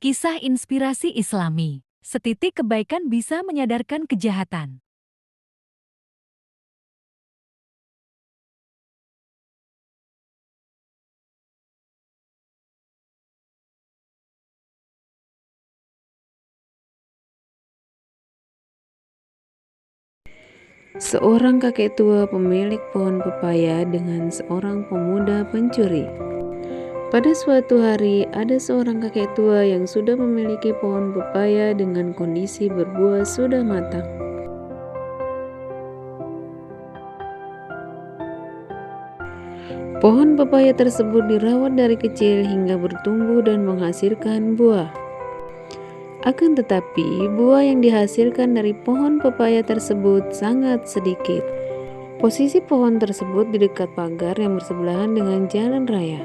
Kisah inspirasi Islami. Setitik kebaikan bisa menyadarkan kejahatan. Seorang kakek tua pemilik pohon pepaya dengan seorang pemuda pencuri. Pada suatu hari, ada seorang kakek tua yang sudah memiliki pohon pepaya dengan kondisi berbuah sudah matang. Pohon pepaya tersebut dirawat dari kecil hingga bertumbuh dan menghasilkan buah. Akan tetapi, buah yang dihasilkan dari pohon pepaya tersebut sangat sedikit. Posisi pohon tersebut di dekat pagar yang bersebelahan dengan jalan raya.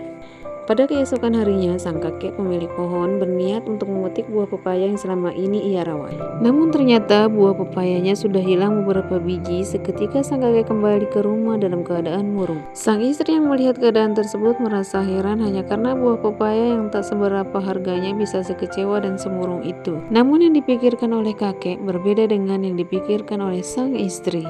Pada keesokan harinya, sang kakek pemilik pohon berniat untuk memetik buah pepaya yang selama ini ia rawat. Namun ternyata buah pepayanya sudah hilang beberapa biji seketika sang kakek kembali ke rumah dalam keadaan murung. Sang istri yang melihat keadaan tersebut merasa heran hanya karena buah pepaya yang tak seberapa harganya bisa sekecewa dan semurung itu. Namun yang dipikirkan oleh kakek berbeda dengan yang dipikirkan oleh sang istri.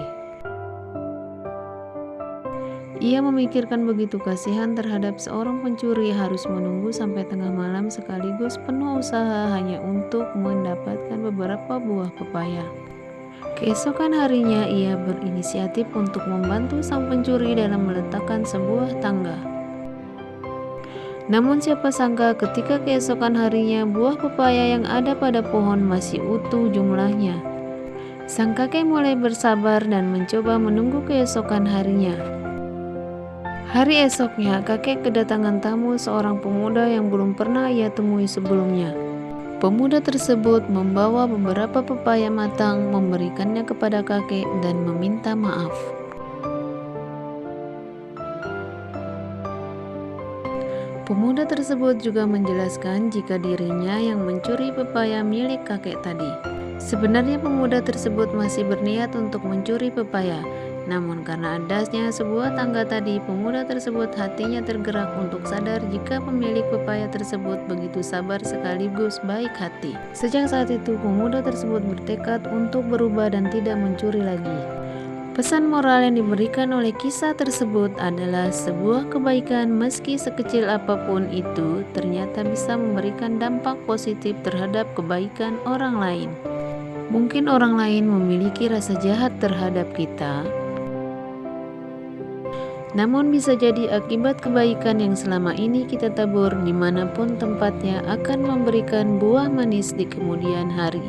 Ia memikirkan begitu kasihan terhadap seorang pencuri harus menunggu sampai tengah malam sekaligus penuh usaha hanya untuk mendapatkan beberapa buah pepaya. Keesokan harinya ia berinisiatif untuk membantu sang pencuri dalam meletakkan sebuah tangga. Namun siapa sangka ketika keesokan harinya buah pepaya yang ada pada pohon masih utuh jumlahnya. Sang kakek mulai bersabar dan mencoba menunggu keesokan harinya. Hari esoknya, kakek kedatangan tamu seorang pemuda yang belum pernah ia temui sebelumnya. Pemuda tersebut membawa beberapa pepaya matang, memberikannya kepada kakek dan meminta maaf. Pemuda tersebut juga menjelaskan jika dirinya yang mencuri pepaya milik kakek tadi. Sebenarnya pemuda tersebut masih berniat untuk mencuri pepaya. Namun karena adanya sebuah tangga tadi, pemuda tersebut hatinya tergerak untuk sadar jika pemilik pepaya tersebut begitu sabar sekaligus baik hati. Sejak saat itu, pemuda tersebut bertekad untuk berubah dan tidak mencuri lagi. Pesan moral yang diberikan oleh kisah tersebut adalah sebuah kebaikan meski sekecil apapun itu ternyata bisa memberikan dampak positif terhadap kebaikan orang lain. Mungkin orang lain memiliki rasa jahat terhadap kita, namun bisa jadi akibat kebaikan yang selama ini kita tabur dimanapun tempatnya akan memberikan buah manis di kemudian hari,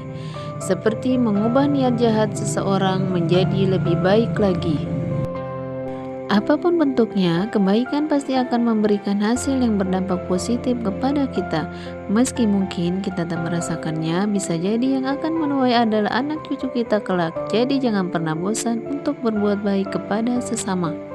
seperti mengubah niat jahat seseorang menjadi lebih baik lagi. Apapun bentuknya, kebaikan pasti akan memberikan hasil yang berdampak positif kepada kita. Meski mungkin kita tak merasakannya, bisa jadi yang akan menuai adalah anak cucu kita kelak. Jadi jangan pernah bosan untuk berbuat baik kepada sesama.